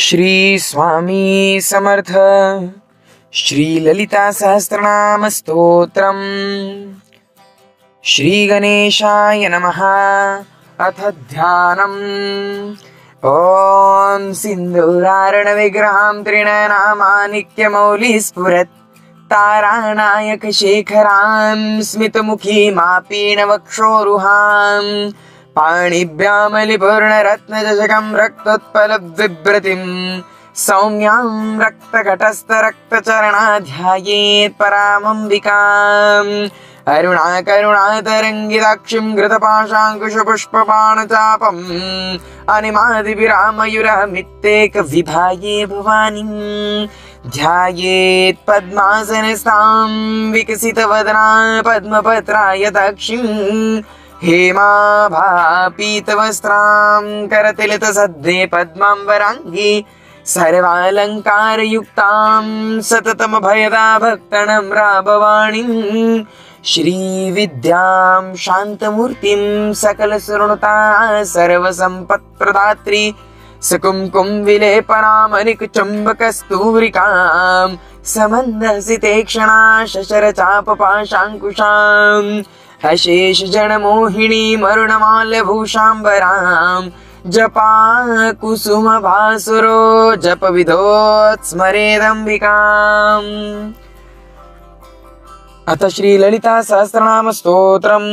श्री स्वामी समर्थ. श्री ललिता सहस्रनाम स्तोत्रम. श्री गणेशाय नमः. अथ ध्यानम्. ओम सिंधुरारण विग्रहां त्रिनयनामानिक्यमौलि स्फुरत् तारानायक शेखरां स्मितमुखीमापीनवक्षोरुहां पाणिभ्यामलिपूर्णरत्नचषकं रक्तोत्पलद्विभ्रतिं सौम्यां रक्तघटस्थरक्तचरणा ध्यायेत् परामम्बिकाम् अरुणाकरुणातरङ्गिताक्षिं घृतपाशाङ्कुशपुष्पबाणचापम् अनिमादिभिरामयुरमित्तेकविभाये भवानीं ध्यायेत् पद्मासनस्थां विकसितवदना पद्मपत्रायताक्षिं हेमाभापीतवस्त्रां करतिलतसद्दे पद्माम्बराङ्गी सर्वालङ्कारयुक्तां सततमभयदा भक्तनम्राभवाणीं श्रीविद्यां शान्तमूर्तिं सकलसुरनुता सर्वसम्पत्प्रदात्री सकुङ्कुम विलेपनामनिकचुम्बकस्तूरिकां समन्दसितेक्षणा शशरचापपाशाङ्कुशाम् अशेषजनमोहिनीमरुणमाल्यभूषाम्बरां जपा कुसुमभासुरो जपविधोत्स्मरेदम्बिकाम्. अथ श्री ललिता सहस्रनाम स्तोत्रम्.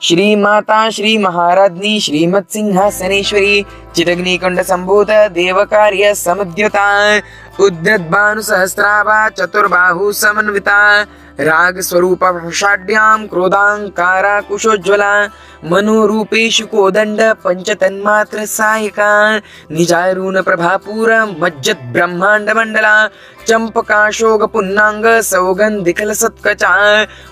श्री माता श्री महाराज्ञी श्रीमत्सिंहासनेश्वरी चिदग्निकुंड संभूत देवकार्य समुद्यता उद्यद्भानुसहस्राभा चतुर्बाहु समन्विता राग स्वरूप षाढ्यां क्रोधांकारा कुशोज्ज्वला मनोरूपेषु कोदंड पंचतन्मात्र सहायका निजारून प्रभापूर मज्जत ब्रह्मांड मंडला चंपकाशोग पुन्नांग सौगंधिकल सत्कचा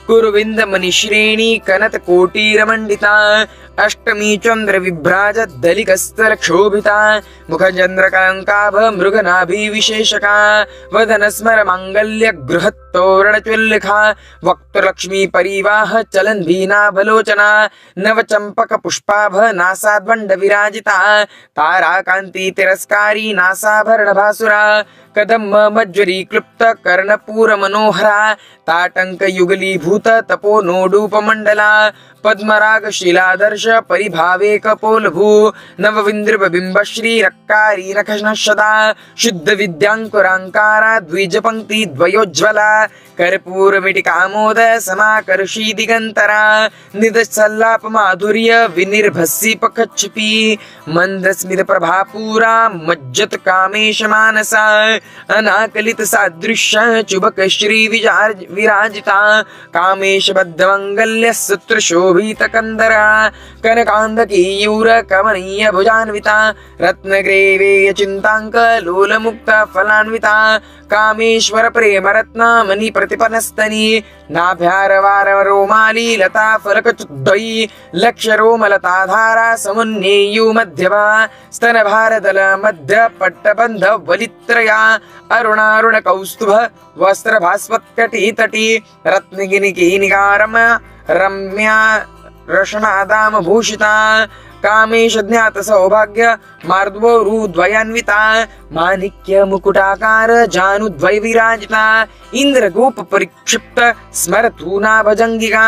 कुरुविंद मणिश्रेणी कनत कोटीरमंडिता अष्टमी चंद्र विभ्राज दलिकस्तर क्षोभिता मुखचंद्रकलंकाभ मृगनाभि विशेषका वदन स्मर मांगल्य गृहत्तोरणचुल्लिखा वक्त्रलक्ष्मी परिवाह चलन भीनाभलोचना नव चंपक पुष्पाभ नासाद्वंड विराजिता ताराकांति तिरस्कारी नासाभरण भासुरा कदम्ब मज्वरी क्लुप्त कर्णपूर मनोहरा ताटंक युगलीभूत तपो नोडूपमंडला पद्मराग शिलादर्श परिभावे कपोलभू नवविंद्रब बिंब श्री रक्कारी नखनशदा शुद्ध विद्यांकुरांकारा द्विजपंक्ति द्वयोज्ज्वला कर्पूर मिटिकामोद समाकर्षी दिगंतरा निदसल्लाप माधुर्य विनिर्भसी पकच्छपी मंदस्मित प्रभापूरा मज्जत कामेश मानसा अनाकलित सादृश्य चुबक श्री विराजिता कामेश बद्ध मंगल्य सूत्र शोभित कंदरा कनकांदकीयूर कमनीय भुजान्विता रत्नग्रेवेय चिंतांक लोल मुक्त फलान्विता कामेश्वर प्रेम रत्न मणि प्रतिपनस्तनी नाभ्यारवार रोमाली लता फलकचुद्वयी लक्ष रोमलता धारा समुन्नेयु मध्यभा स्तन भारदल मध्य पट्टबंध वलित्रया अरुणारुण कौस्तुभ वस्त्र भास्वत्कटी तटी रत्नगिनिकी निगारम रम्या रशनादाम भूषिता कामेश ज्ञात सौभाग्य मार्द्वोरुद्वयान्विता माणिक्य मुकुटाकार जानुद्वय विराजिता इंद्रगोप परिक्षिप्त स्मरतूना भजंगिका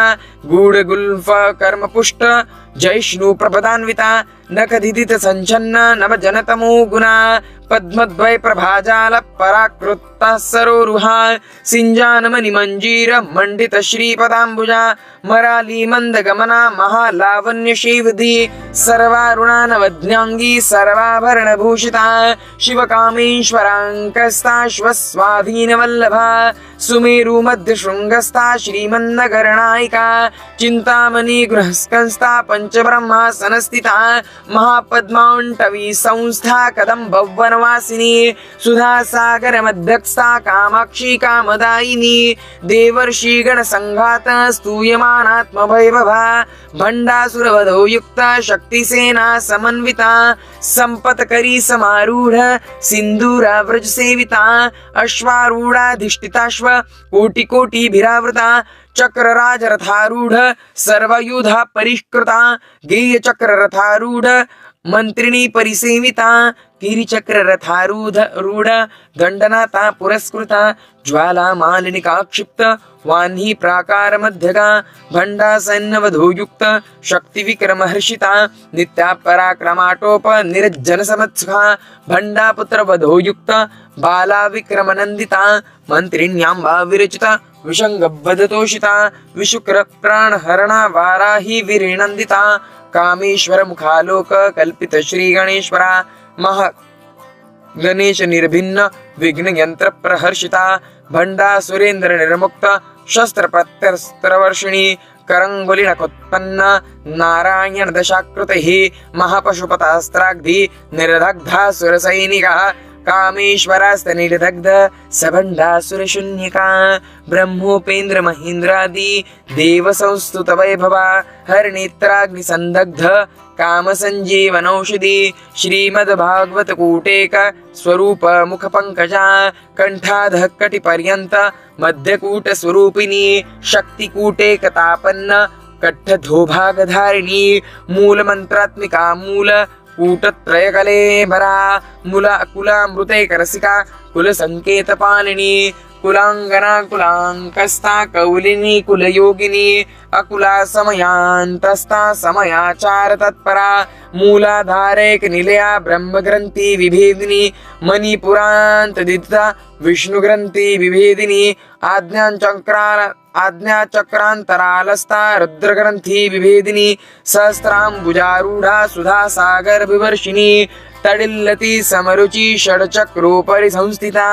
गूढ़ गुल्फ कर्मपुष्ट जैष्णु प्रपदान्विता नखदिदित संचन्न नव जनतमो गुणा पद्मद्वय प्रभाजाल पराकृता सरोरुहा सिंजानमणि मंजीर मंडित श्रीपदाम्बुजा मराली मंदगमना महालावण्य शिवधि सर्वारुणानवध्यांगी सर्वाभरण भूषिता शिवकामेश्वरांकस्ताश्वस्वाधीन वल्लभा सुमेरु मध्य शृंगस्था श्रीमन्नगरनायिका चिंतामणि गृहस्कंस्था पंचब्रह्मासनस्थिता महापद्मांटवी संस्था कदम्ब वनवासिनी सुधा सागर मध्यस्था कामाक्षी कामदायिनी देवर्षि गण संघात स्तूयमानात्म वैभवा भंडासुरवधो युक्ता शक्तिसेना समन्विता संपत्करी समारूढ़ सिंदूरा व्रज सेविता अश्वारूढ़ाधिष्ठिताश्व कोटि कोटि भिरावृता चक्रराज रथारूढ़ सर्वयुधा परिष्कृता गेय चक्र रथारूढ़ मंत्रिणी परिसेविता गिरिचक्ररथारूढ दंडनाथा पुरस्कृता ज्वाला मालिनिका क्षिप्त वान्ही प्राकार मध्यगा भंडासन्नवधूयुक्त शक्ति विक्रम हर्षिता नित्या पराक्रमाटोप निरज्जन समत्सुखा भंडापुत्र वधूयुक्त बाला विक्रम नंदिता मंत्रिण्याम्बा विरचिता विषंगबद्धतोषिता विशुक्र प्राणहरणा वाराही विरिनंदिता कामेश्वर मुखालोक कल्पित श्री गणेश्वरा महा गणेश निर्भिन्न विघ्न यंत्र प्रहर्षिता भंडा सुरेंद्र निर्मुक्त शस्त्र प्रत्यस्त्रवर्षिणी करंगुली नकोत्पन्न नारायण दशाकृत ही महापशुपतास्त्राग्धि निर्दग्धा सुरसैनिका कामेश्वरास्तनिर्दग्ध सबंडासुरशून्यका ब्रह्मोपेन्द्र महेन्द्रादि देव संस्तुत वैभवा हरनेत्राग्नि संदग्ध काम संजीवनौषधि श्रीमद्भागवत कूटेक स्वरूप मुख पंकजा कंठाध कटि पर्यंत मध्यकूट स्वरूपिणी शक्तिकूटे कतापन्न कट्ठधोभागधारिणी मूल मंत्रात्मिका मूल कूटत्रयकलेबरा मूला कुलामृतैकरसिका कुलसंकेतपालिनी कुलांगना कुलांकस्ता कौलिनी कुलयोगिनी अकुला समयांतस्ता समयाचार तत्परा मूलाधारैक निलया ब्रह्मग्रंथि विभेदिनी मणिपुरांतदिता विष्णुग्रंथि विभेदिनी आज्ञाचक्रांतरालस्ता रुद्रग्रंथि विभेदिनी सहस्रांबुजारूढ़ा सुधा सागर विवर्षिणी तडिल्लति समरुचि षड्चक्रोपरि संस्थिता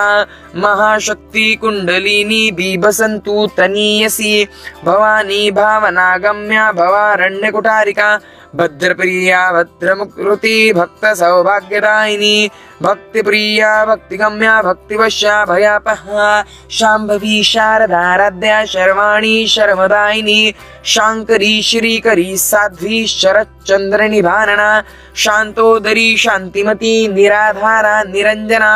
महाशक्ति कुंडलिनी बीभसन्तु तनीयसी भवानी भावनागम्या भवारण्यकुटारिका भद्रप्रिया भद्रमुकृति भक्त सौभाग्यदायिनी भक्तिप्रिया भक्तिगम्या भक्तिवश्या भयापहा शाम्भवी शारदाराध्या शर्वाणी शर्मदायिनी शांकरी श्रीकरी साध्वी शरच्चंद्र निभानना शांतोदरी शांतिमती निराधारा निरंजना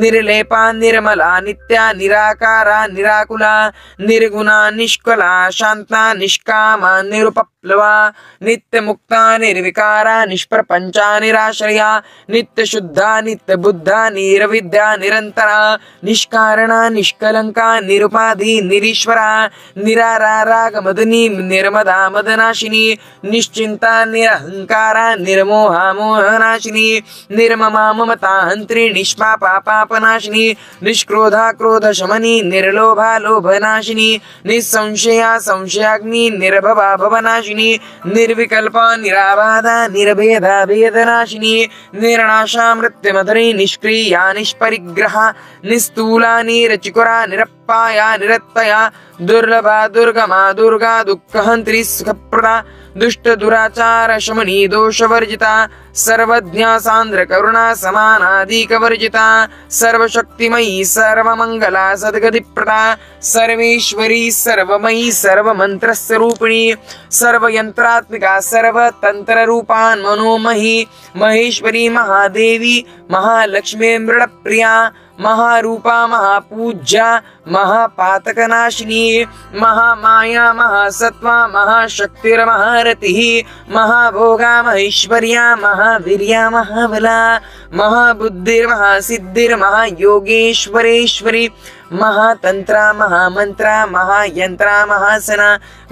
निर्लेपा निर्मला नित्या निराकारा निराकुला निर्गुणा निष्कला शांता निष्कामा निरुपप्लवा नित्यमुक्ता निर्विकारा निष्प्रपंचा निराश्रया नित्यशुद्धा नित्यबुद्धा निरविद्या निरंतरा निष्कारणा निष्कलंका निरुपाधि निरीश्वरा निरारागमदनी निर्मदा मदनाशिनी निश्चिंता निरहंकारा निर्मोहा मोहनाशिनी निर्ममा ममता हंत्री निष्पापा पापनाशिनी निष्क्रोधा क्रोध शमनी निर्लोभा लोभनाशिनी निसंशया संशयाग्नि निर्भवा भवनाशिनी निर्विकल्पा निराबाधा निर्भेदा भेदनाशिनी निर्नाशा मृत्युमधुरी निष्क्रिया निष्परिग्रहा निस्तूला निरचिकुरा निरप्पाया निरत्तया दुर्लभा दुर्गमा दुर्गा दुःखहंत्री सुखप्रदा दुष्ट दुराचार शमनी दोषवर्जिता सर्वज्ञा सांद्र करुणा समानाधिक वर्जिता सर्वशक्तिमयी सर्वमंगला सद्गतिप्रदा सर्वेश्वरी सर्वमयी सर्वमंत्र स्वरूपिणी सर्वयंत्रात्मिका सर्वतंत्र रूपान् मनोमही महेश्वरी महादेवी महालक्ष्मी मृडप्रिया महारूपा महापूज्या महापातकनाशिनी महामाया महासत्वा महाशक्तिर्महारतिः महाभोगा महेश्वर्या महावीर्या महाबला महाबुद्धिर्महासिद्धिर्महायोगेश्वरेश्वरी महातंत्रा महामंत्रा महायंत्रा महासना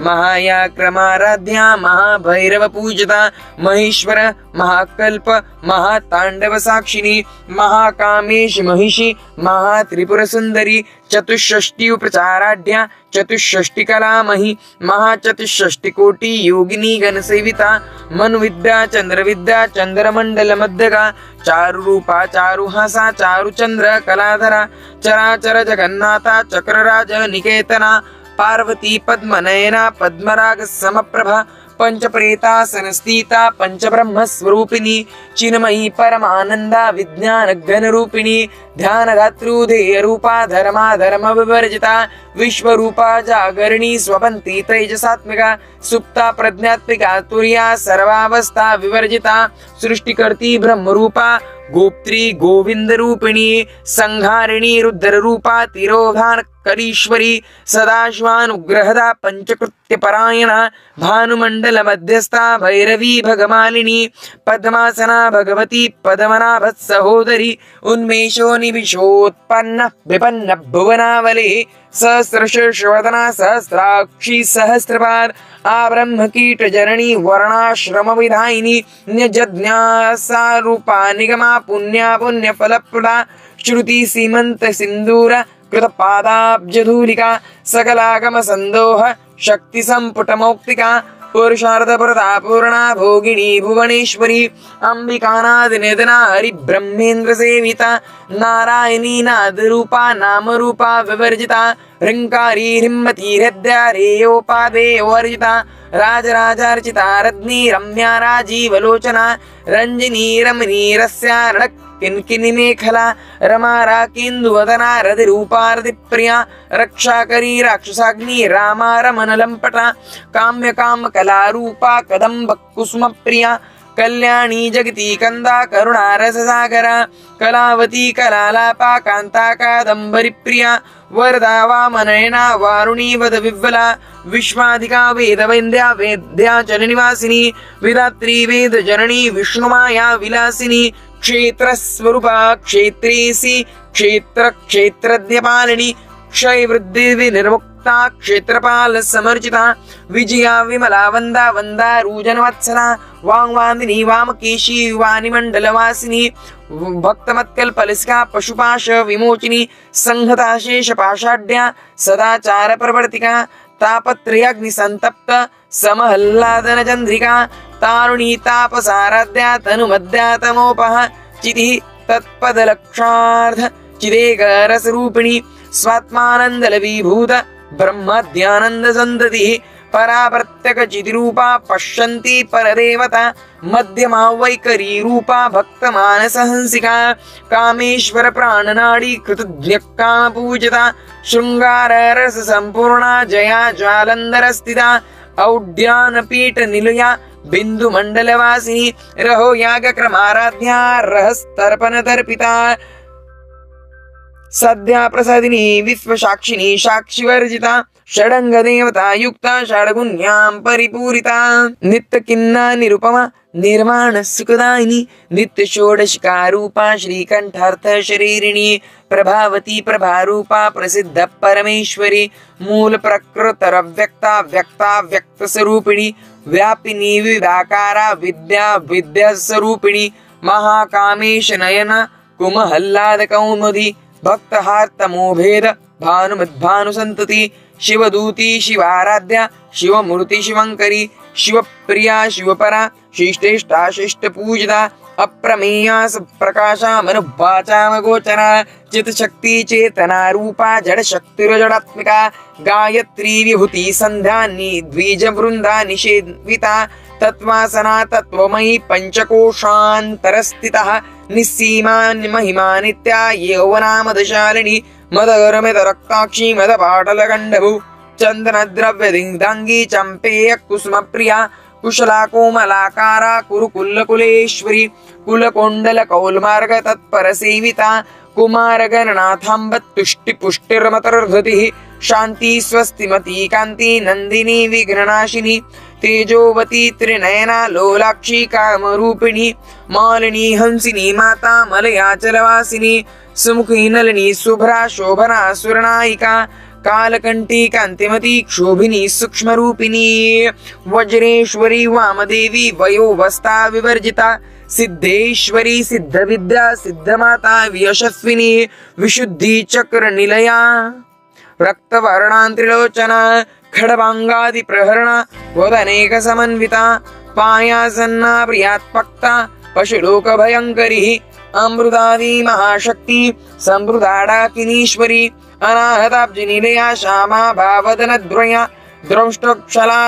महायाक्रमाराध्या महाभैरव पूजिता महेश्वर महाकल्प महातांडव साक्षिणी महाकामेश महिषी महात्रिपुरसुंदरी चतुष्षष्टि उपचाराढ्या चतुष्षष्टि कलामही महाचतुष्षष्टिकोटि योगिनी गणसेविता मनुविद्या चंद्रविद्या चंद्रमंडल मध्यगा चारुरूपा चारुहासा चारुचंद्र कलाधरा चराचर जगन्नाथा चक्रराज निकेतना पार्वती पद्मनयना पद्मराग समप्रभा पंचप्रेतासनस्थिता पंचब्रह्म स्वरूपिणी चिन्मयी परमानंदा विज्ञान घन रूपिणी ध्यान धातृ ध्येय रूपा धर्मा धर्म विवर्जिता विश्वरूपा जागरणी स्वपन्ती तेजसात्मिका सुप्ता प्रज्ञात्मिका तुर्या सर्वावस्था विवर्जिता सृष्टिकर्ती ब्रह्मरूपा गोप्त्री गोविंद रूपिणी संहारिणी रुद्र रूपा तिरोधान करीश्वरी सदाशिवानुग्रहदा पंचकृत्य परायणा भानुमंडल मध्यस्था भैरवी भगमालिनी पद्मासना भगवती पद्मनाभ सहोदरी उन्मेषो निविशोत्पन्न विपन्न भुवनावली सहस्रशवदना सहस्राक्षी सहस्रपाद आब्रह्म कीट जननी वर्णाश्रम विधायिनी न्यजज्ञासा रूपा निगमा पुण्या पुण्य फलप्रदा श्रुति सीमंत सिंदूर कृत पादाब्जधूलिका सकलागम संदोह शक्ति संपुट मौक्तिका पुरुषार्थ प्रदा पूर्णा भोगिनी भुवनेश्वरी अंबिकानाद निधना हरि ब्रह्मेन्द्र सेविता नारायणी नाद रूपा नाम रूपा विवर्जिता ह्रींकारी हिम्मती हृदया रेयोपादे वर्जिता राजराजार्चिता रत्नी रम्या राजीवलोचना रंजनी रमणी रस्या किन्किनी मेखला रमा राकेन्दुवदना रतिरूपा रतिप्रिया रक्षाकरी राक्षसाग्नि रामा रमण लंपटा काम्य काम कलारूपा कदम्ब कुसुम प्रिया कल्याणी जगती कंदा करुणा रससागरा कलावती कलालापा कांता कादंबरी प्रिया वरदा वामनयना वारुणी वद विव्वला विश्वाधिका वेद वैन्द्या वेद्या निवासिनी विधात्री वेद जननी विष्णुमाया विलासिनी क्षेत्र स्वरूपा क्षेत्रेसी क्षेत्र क्षेत्रज्ञपालिनी क्षय वृद्धि विनिर्मुक्ता क्षेत्रपाल समर्चिता विजया विमला वंदा वंदा रूजनवत्सला वांगवादिनी वामकेशी वानिमंडलवासिनी भक्तमत्कल्पलसिका पशुपाश विमोचिनी संहता शेष पाषाढ्या सदाचार प्रवर्तिका तापत्रयाग्नि संतप्त समहल्लादन चंद्रिका तारुणी तापसाराध्या तनुमध्या तमोपः चिति तत्पदलक्षार्थ चिदेक रसरूपिणी स्वात्मानंदलविभूत ब्रह्मध्यानंद संततिः पराप्रत्यक चितिरूपा पश्यन्ति परदेवता मध्यमा वैकरी रूपा भक्तमानसहंसिका कामेश्वर प्राणनाडी कृतज्ञ काम पूजिता शृंगार रस संपूर्णा जया जालंधर स्थिता औड्यान पीठ निलया बिंदु मंडलवासिनी रहो याग क्रमाराध्या रहस्तर्पण तर्पिता सद्या प्रसादिनी विश्वसाक्षिणी साक्षिवर्जिता षडंग देवता युक्ता षड्गुण्यां परिपूरिता नित्य किन्ना निरुपमा निर्माण सुखदायिनी नित्य षोडशिका रूपा श्रीकंठार्थ शरीरिणी प्रभावती प्रभारूपा प्रसिद्ध परमेश्वरी मूल प्रकृतर व्यक्ता व्यक्ता व्यक्त स्वरूपिणी व्यापिनी विविधाकारा विद्या विद्या स्वरूपिणी महाकामेश नयन कुमहल्लाद कौमुदी भक्तहार्तमोभेद भानुमद्भानुसंतति शिवदूती शिवाराध्या शिवमूर्ति शिवंकरी शिवप्रिया शिवपरा शिष्टेष्टा शिष्टपूजिता अप्रमेया प्रकाशा मनुवाचामगोचरा चित्शक्ति चेतना रूपा जड़ शक्तिर्जडात्मिका गायत्री विभूति संध्यानि द्विज वृंदा निषेविता तत्वासना तत्वमयी पंचकोशान्तरस्थितः निस्सीमा महिमा नित्या यौवनामदशालिनी मदगरमित रक्ताक्षी मदपाटलगण्डभू चन्दनद्रव्यदिङ्दाङ्गी चम्पेय कुसुमप्रिया कुशला कोमलाकारा कुरुकुलकुलेश्वरी कुलकोण्डल कौल्मार्ग तत्परसेविता कुमारगणनाथाम्ब तुष्टिपुष्टिर्मतर्धतिः शान्ति स्वस्तिमती कान्ति नन्दिनी विघ्ननाशिनी तेजोवती त्रिनयना लोलाक्षी कामरूपिणी मालिनी हंसिनी माता मलयाचलवासिनी सुमुखी नलिनी शुभ्रा शोभना सुरनायिका कालकंठी कांतिमती क्षोभिनी सूक्ष्मरूपिणी वज्रेश्वरी वामदेवी वयोवस्था विवर्जिता सिद्धेश्वरी सिद्धविद्या सिद्धमाता यशस्विनी विशुद्धि चक्र निलया रक्तवर्णांत्रिलोचना खडभांगादि प्रहरणा वदनेक समन्विता पायासन्ना प्रियात्पक्ता पशुलोक भयंकरी अमृतादि महाशक्ति संवृदाडाकिनीश्वरी अनाहताब्जनिलया श्यामा भावदनद्वया द्रष्टोक्षला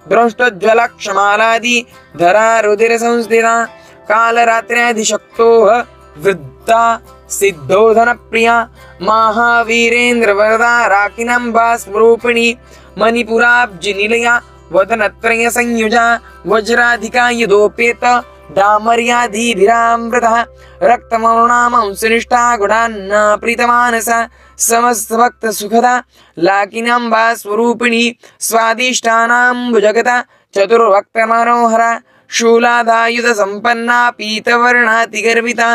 द्रष्टज्वला क्षमालादि धरा रुधिर संस्थिता कालरात्र्याधिशक्तोः वृद्धा सिद्धोधन प्रिया महावीरेन्द्र वरदा राकिनंबा स्वरूपिणी मणिपुराब्ज निलया वदनत्रय संयुजा वज्राधिका यदोपेत डामर्याधिभिरामृतः रक्तमरुणामांसनिष्ठा गुणान्ना प्रीतमानसा समस्त भक्त सुखदा लाकिनंबा स्वरूपिणी स्वादिष्टानाम्बुजगता चतुर्भक्त मनोहरा शूलादायुध संपन्ना पीतवर्णाति गर्विता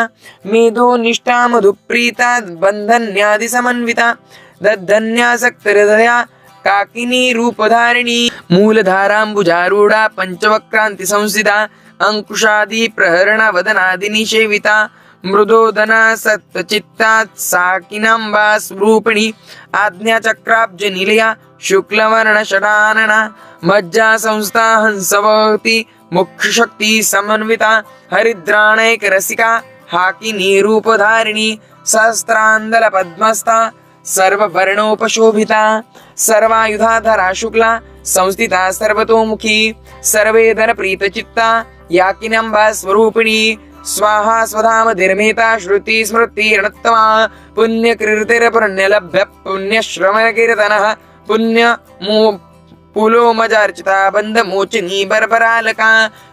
मेधो निष्ठा मधुप्रीता बंधन्यादि समन्विता दद्धन्यासक्तहृदया काकिनी रूपधारिणी मूलधाराम्बुजारूढा पंचवक्रांति संस्थिता अंकुशादि प्रहरण वदनादि निषेविता मृदोदना सत्चित्ता साकिनांबा स्वरूपिणी आज्ञाचक्राब्ज निलया शुक्लवर्ण षडानना मज्जा संस्था हंसवती मुख्य शक्ति समन्विता हरिद्राणैक रसिका हाकिनी रूपधारिणी सहस्त्रांदल पद्मस्था सर्ववर्णोपशोभिता सर्वायुधाधरा शुक्ला संस्थिता सर्वतोमुखी सर्वेदन प्रीतचित्ता याकिनंबा स्वरूपिणी स्वाहा स्वधाम निर्मेता श्रुति स्मृति रणत्तमा पुण्यकृतिर्पुण्यलभ्य पुण्यश्रवण कीर्तनः पुण्य पुलोमजार्चिता बंधमोचनी बर्बरालका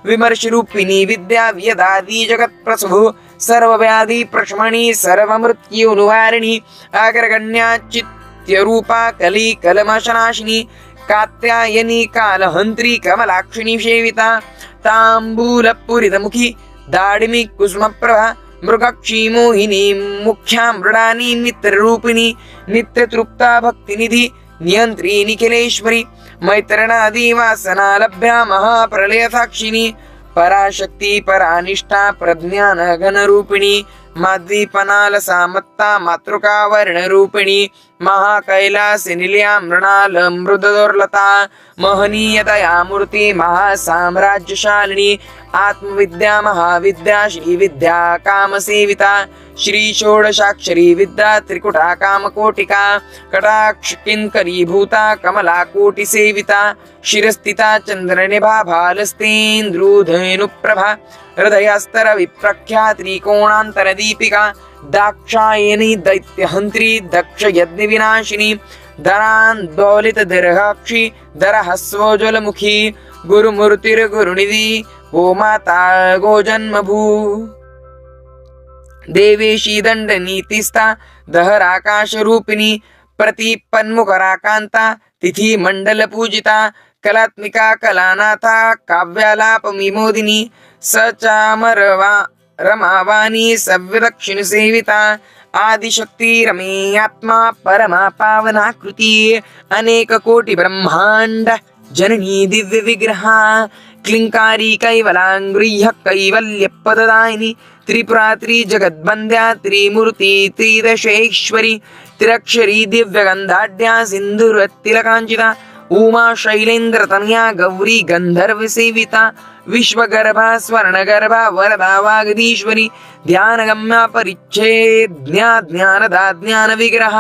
विमर्श रूपिणी विद्या व्यदादि जगत प्रसभु सर्वव्याधि प्रशमनी सर्वमृत्युनिवारिणी अग्रगण्या चित्यरूपा कली कलमशनाशिनी कात्यायनी कालहंत्री कमलाक्षिणी सेविता तांबूलपूरितमुखी दाडिमी कुसुमप्रभा मृगक्षी मोहिनी मुख्या मृडानी नित्यरूपिणी नित्यतृप्ता भक्तिनिधि नियंत्री निखिलेश्वरी मैत्रणादि वासना लभ्या महाप्रलय साक्षिणी पराशक्ति परानिष्ठा प्रज्ञान घन रूपिणी माद्वीपनाल सामत्ता मातृका वर्ण रूपिणी महाकैलास निलया मृणाल मृदोर्लता महनीयतया मूर्ति महासाम्राज्यशालिनी आत्मविद्या महाविद्या श्री विद्या काम सेविता श्री षोडशाक्षरी विद्या त्रिकुटा कामकोटिका कटाक्ष किंकरी भूता कमला कोटि सेविता शिरस्थिता चंद्रनिभा भालस्तेन्द्रुधेनुप्रभा हृदयास्तर विप्रख्या त्रिकोणांतर दीपिका दाक्षायनी दैत्यहंत्री दक्ष यज्ञ विनाशिनी धरान्दोलित दर्हाक्षी दरहस्वोज्वलमुखी गुरुमूर्तिर्गुरुनिधि ओ माता गोजन्मभू देवेशी दंडनीतिस्था दहराकाश रूपिणी प्रतिपन्मुखराकांता तिथि मंडल पूजिता कलात्मिका कलानाथा काव्यालाप विमोदिनी सचामरवा रमावाणी सव्यदक्षिण सेविता आदिशक्ति रमेयात्मा परमा पावनाकृति अनेक कोटि ब्रह्मांड जननी दिव्य विग्रहा क्लिंकारी कैवलांगृह्य कैवल्य पददायिनी त्रिपुरा त्रिजगद्वन्द्या त्रिमूर्ति त्रिदशेश्वरी त्रिक्षरी दिव्यगंधाढ्या सिंधुरतिलकांचिता उमा शैलेन्द्र तनया गौरी गंधर्व सेविता विश्वगर्भा स्वर्णगर्भा वरदा वागदीश्वरी ध्यानगम्या परिच्छेद्या ज्ञानदा ज्ञान विग्रह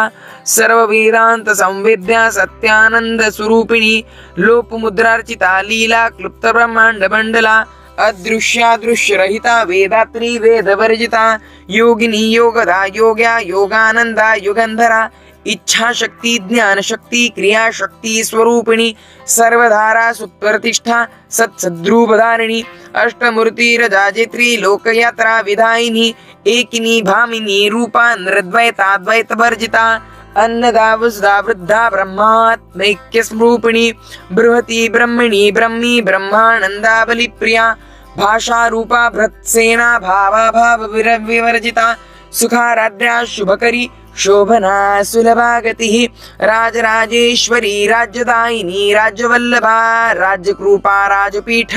सर्व वेदांत संवेद्या सत्यानंद स्वरूपिणी लोप मुद्रार्चिता लीला क्लुप्त ब्रह्मांड मंडला अदृश्यादृश्य रहिता वेदात्री वेद वर्जिता योगिनी योगदा योग्या योगानंदा युगंधरा इच्छा शक्ति ज्ञान शक्ति क्रिया शक्ति स्वरूपिणी सर्वधारा सुप्रतिष्ठा सत्सद्रूपधारिणी अष्टमूर्ति रजाजित्री लोकयात्रा विधायिनी एकिनी भामिनी रूपा नृद्वैताद्वैत वर्जिता अन्नदा वसुधा वृद्धा ब्रह्मात्मैक्य स्वरूपिणी बृहति ब्रह्मणि ब्रह्मी ब्रह्मानंदा बलिप्रिया भाषा रूपा भृत्सेना भावा भाव विवर्जिता सुखाराध्या शुभकरी शोभना सुलभा गति राजराजेश्वरी राज्यदायिनी राज्यवल्लभा राज्यकृपा राजपीठ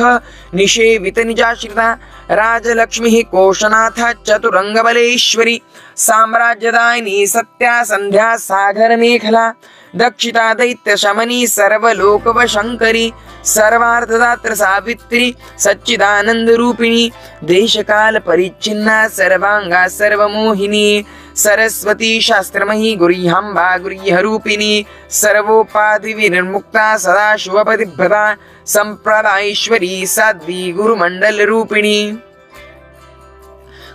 निषेवित निजाश्रिता राजलक्ष्मी कोशनाथ चतुरंगबलेश्वरी साम्राज्यदायिनी सत्या संध्या सागर मेखला दक्षिता दैत्य शमनी सर्वलोकवशंकरी सर्वार्थदात्र सावित्री सच्चिदानंद रूपिणी देशकाल परिच्छिन्ना सर्वांगा सर्वमोहिनी सरस्वती शास्त्रमयी गुह्यांबा गुह्यरूपिणी सर्वोपाधि विनिर्मुक्ता सदा शुभपतिभ्रता संप्रदायेश्वरी साध्वी गुरुमंडल रूपिणी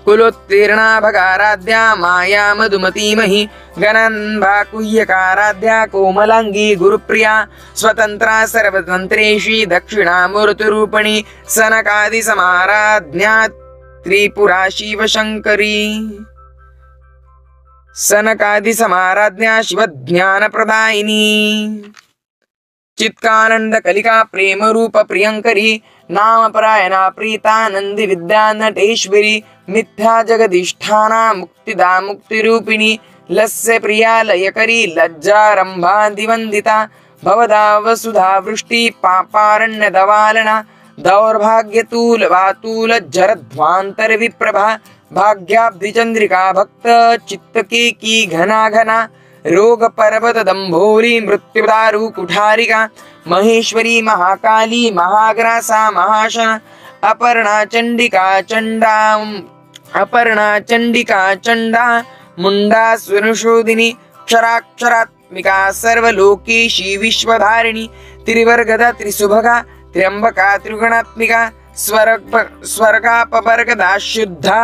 कुलोत्तीर्णा भगाराध्या माया मधुमतीमहि गणन्भाकुह्यकाराध्या कोमलांगी गुरुप्रिया स्वतंत्रा सर्वतंत्रेशी दक्षिणामूर्तिरूपिणी सनकादि समाराध्या त्रिपुरा शिवशंकरी सनकादि समाराध्या शिवज्ञानप्रदायिनी चित्कानंद कलिका प्रेम रूप प्रियंकरी नाम परायणा प्रीतानंदी विद्या नटेश्वरी मिथ्या जगदिष्ठाना मुक्तिदा मुक्तिरूपिणी लस्य प्रिया लयकरी लज्जारंभा दिवंदिता भवदा वसुधा वृष्टि पापारण्य दवालना दौर्भाग्यतूल वातूल जरध्वांतर विप्रभा भाग्याब्धि चंद्रिका भक्त चित्तके की घना घना रोग पर्वत दंभोरी मृत्युदारु कुठारिका महेश्वरी महाकाली महाग्रासा महाशन अपर्णा चंडिका चंडा मुंडा स्वनुशोदिनी क्षराक्षरात्मिका सर्वलोकेशी विश्वधारिणी त्रिवर्गदा त्रिसुभगा त्र्यंबका त्रिगुणात्मिका स्वर्गापवर्गदा शुद्धा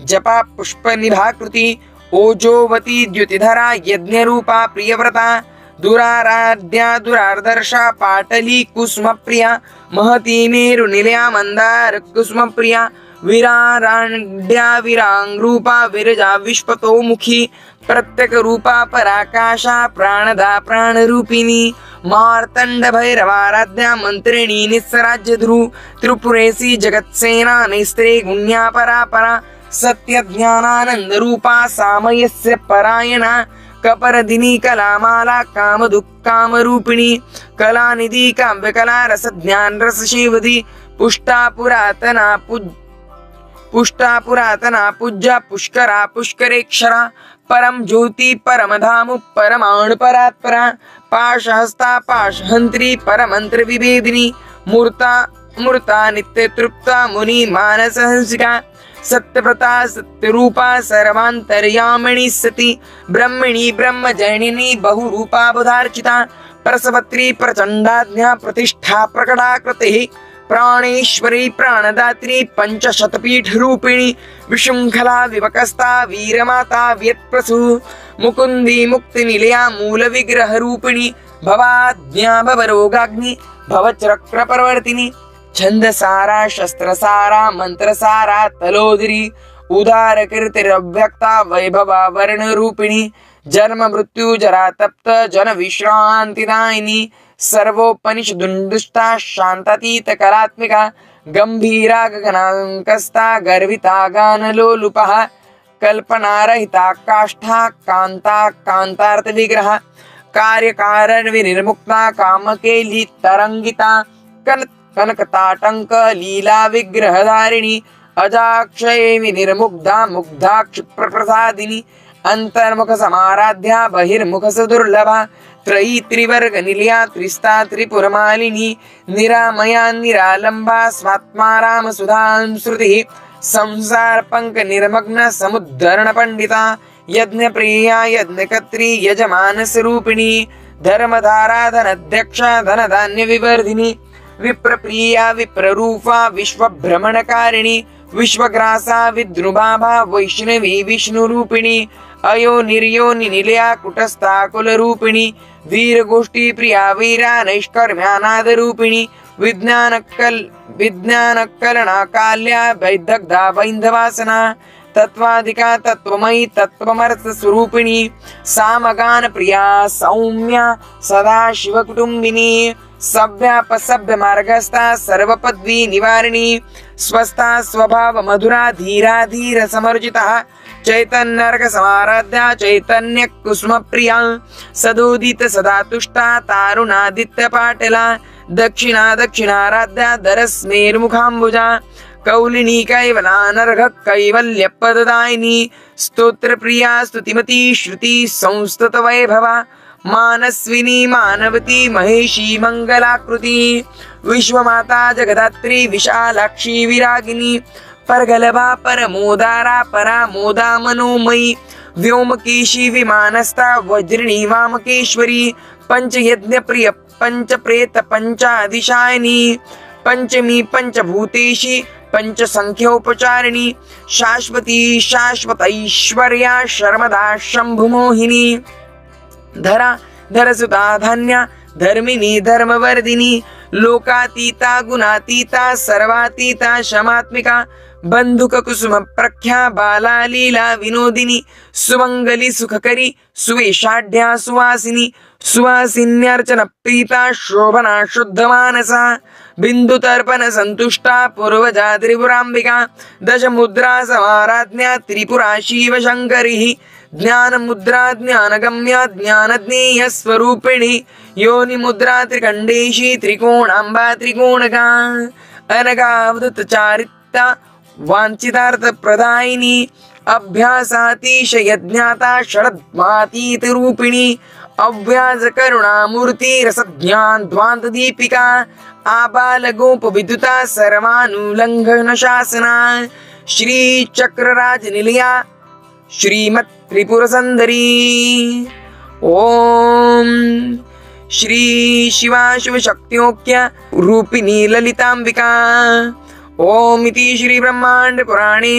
जपा पुष्पनिभाकृति ओजोवती द्युतिधरा यज्ञरूपा प्रियव्रता दुराराध्या दुरार्दर्शा पाटली कुसुमप्रिया महती मेरुनिलया मंदार कुसुमप्रिया विराराड्या विरांगरूपा विरजा विश्वतोमुखी प्रत्यक रूपा पराकाशा प्राणदा प्राणरूपिणी मार्तंड भैरवाराध्या मंत्रिणी निस्सराज्य ध्रु त्रिपुरेसी जगत्सेना नैस्त्रे गुण्या परापरा सत्य ज्ञानानंद रूपा सामयस्य परायणा कपरदिनी कलामाला काम दुःखाम रूपिणी कलानिधि काव्यकला रस ज्ञान रस शिवधि पुष्टा पुरातना पूज्या पुष्करा पुष्करेक्षरा परम ज्योति परम धामु परमाणु परात्परा पाशहस्ता पाशहंत्री परमंत्र विभेदिनी मूर्ता नित्य तृप्ता मुनि मानस हंसिका सत्यव्रता सत्यरूपा सर्वांतर्यामिणी सती ब्रह्मणी ब्रह्मजननी बहुरूपा बुधार्चिता प्रसवत्री प्रचंडाज्ञा प्रतिष्ठा प्रकटाकृतिः प्राणेश्वरी प्राणदात्री पंचशतपीठ रूपिणी विशृंखला विवकस्ता वीरमाता व्यत्प्रसु मुकुंदी मुक्तिनिलया मूल विग्रह रूपिणी भवाज्ञा भवरोगाग्नि भवचक्र प्रवर्तिनी छंदसारा शस्त्रसारा मंत्रसारा तलोदरी उदार कीर्तिरव्यक्ता वैभवा वर्ण रूपिणी जन्म मृत्यु जरा तप्त जन विश्रांतिदायिनी सर्वोपनिषदुष्टा शांतातीत कलात्मिका गंभीरा गगनांकस्ता गर्विता गानलोलुपः कल्पनारहिता काष्ठा कांता कांतार्थ विग्रह कार्यकारण विनिर्मुक्ता कामकेली तरंगिता कनकताटंक लीला विग्रहधारिणी अजाक्षये विनिर्मुग्धा मुग्धा क्षिप्रप्रसादिनी अंतर्मुख समाराध्या बहिर्मुख सदुर्लभा त्रयी त्रिवर्ग निलया त्रिस्ता त्रिपुरमालिनी निरामया निरालंबा स्वात्मा राम सुधांश्रुति संसार पंक निर्मग्न समुद्धरण पंडिता यज्ञ प्रिया यज्ञकत्री यजमानस रूपिणी धर्मधारा धनाध्यक्षा धनधान्य विवर्धिनी विप्रप्रिया विप्ररूपा विश्वभ्रमणकारिणी विश्वग्रासा विद्रुभाभा वैष्णवी विष्णुरूपिणी अयो निर्योनि निलया कुटस्था कुलरूपिणी वीरगोष्ठी प्रिया वीरा नैष्कर्म्यानादरूपिणी विज्ञानकलना काल्या वैदग्धा वैन्धवासना तत्वाधिका तत्वमयी तत्वमर्थ स्वरूपिणी सामगान प्रिया सौम्या सदा शिव कुटुंबिनी सभ्यापसभ्य मार्गस्था सर्वपदवी निवारिणी स्वस्था स्वभाव मधुरा धीरा धीर समर्जिता चैतन्यर्घ समाराध्या चैतन्य कुसुम प्रिया सदोदित सदा तुष्टा तारुणादित्य पाटला दक्षिणाराध्या दरस्मेर्मुखाम्बुजा कौलिनी कैवलानर्घ कैवल्य पददायिनी स्तोत्र प्रिया स्तुतिमती श्रुति संस्तुत वैभवा मानस्विनी मानवती महेशी मंगलाकृति विश्वमाता जगदात्री विशालाक्षी विरागिनी परगलभा परमोदारा परामोदा मनोमयी व्योमकेशी विमानस्था वज्रिणी वामकेश्वरी पंचयज्ञ प्रिय पंच प्रेत पंचादिशायिनी पंचमी पंचभूतेशी पंचसंख्योपचारिणी शाश्वती शाश्वतैश्वर्या शर्मदा शंभुमोहिनी धरा धरसुता धन्या धर्मिणी धर्मवर्धिनी लोकातीता गुणातीता सर्वातीता शमात्मिका बंधुक कुसुम प्रख्या बाला लीला विनोदिनी सुमंगली सुखकरी सुवेशाढ्या सुवासिनी सुवासिन्यर्चन प्रीता शोभना शुद्ध मानसा बिंदु तर्पण संतुष्टा पूर्वजा त्रिपुरांबिका दश मुद्रा समाराज्ञा त्रिपुरा शिव शंकरी ज्ञान मुद्रा ज्ञानगम्या ज्ञानज्ञेय स्वरूपिणी योनि मुद्रा त्रिकंडेशी त्रिकोणांबा त्रिकोणगा अनगावधूत चारिता वांछितार्थ प्रदायिनी अभ्यासातिशय ज्ञाता षड्मातीत रूपिणी अव्याज करुणामूर्ति रसज्ञान ध्वांत दीपिका आबाल गोप विद्युता सर्वानुलंघन शासना श्री चक्रराज निलया श्रीमत् त्रिपुर सुंदरी ओम श्री शिवा शिव शक्त्योक्य रूपिणी ललितांबिका ओम इति श्री ब्रह्मांड पुराणे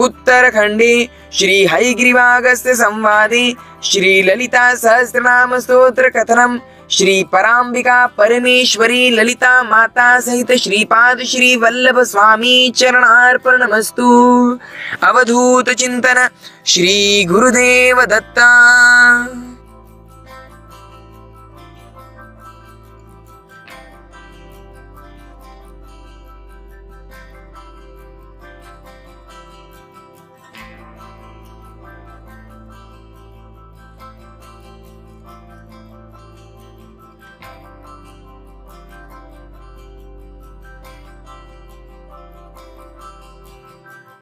उत्तरखंडे श्री हयग्रीवागस्त्य संवादे श्री ललिता सहस्रनाम स्तोत्र कथनम श्री परांबिका परमेश्वरी ललिता माता सहित श्रीपाद श्री वल्लभ स्वामी चरणार्पणमस्तु। अवधूत चिंतन श्री गुरुदेव दत्ता।